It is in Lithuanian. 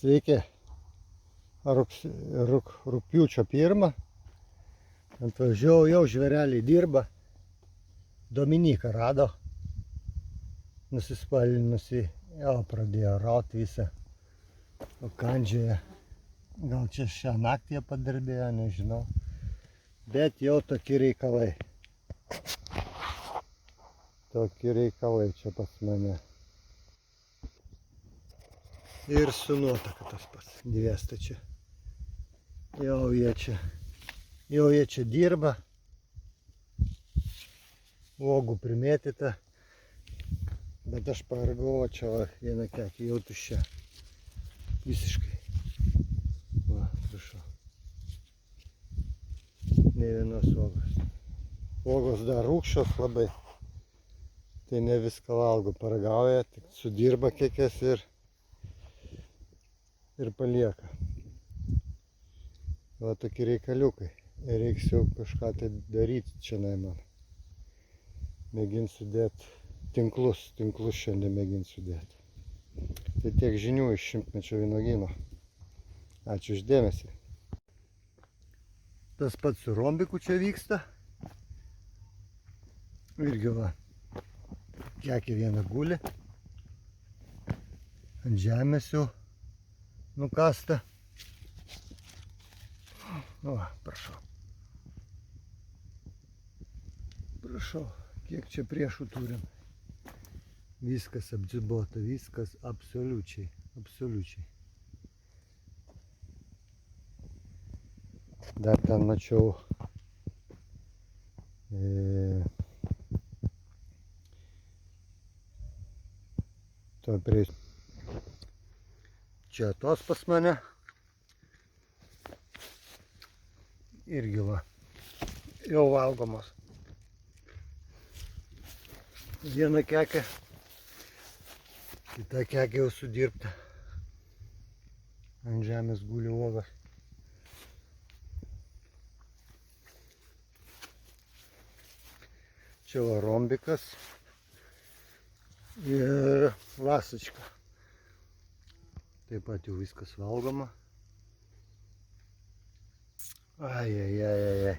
Sveiki. Rugpjūčio 1. Atvažiavau, jau žvėreliai dirba. Dominyką rado. Nusispalvinusi. Jau pradėjo raut visą. O kandžioje. Gal čia šią naktį jie padirbėjo, nežinau. Bet jau tokie reikalai. Tokie reikalai čia pas mane. Ir su nuotaka tas pats. Dviesta čia. Jau jie čia dirba. Uogų primėtyta. Bet aš pavargau, čia vieną kekį jau tuščia. Visiškai. Va, prašau. Ne vienos uogos. Uogos dar rūgščios labai. Tai ne viską valgo, paragauja, tik sudirba kekės ir palieka. Va tokie reikaliukai. Reiks jau kažką tai daryti čia man. Mėginsiu dėti tinklus šiandien mėginsiu dėti. Tai tiek žinių iš Šimtmečio vynuogyno. Ačiū už dėmesį. Tas pats su rombiku čia vyksta. Irgi va, kekė viena guli. Ant žemės jau nukasta. Va, prašau. Prašau, kiek čia priešų turim. Viskas apdzibota, viskas absoliučiai. Dar ten mačiau to prieis. Čia tos pas mane. Irgi va. Jau valgomos. Viena kekė. Kita kekė jau sudirbta. Ant žemės guli uogas. Čia va rombikas. Ir lasačka. Taip pat jau viskas valgoma. Ai.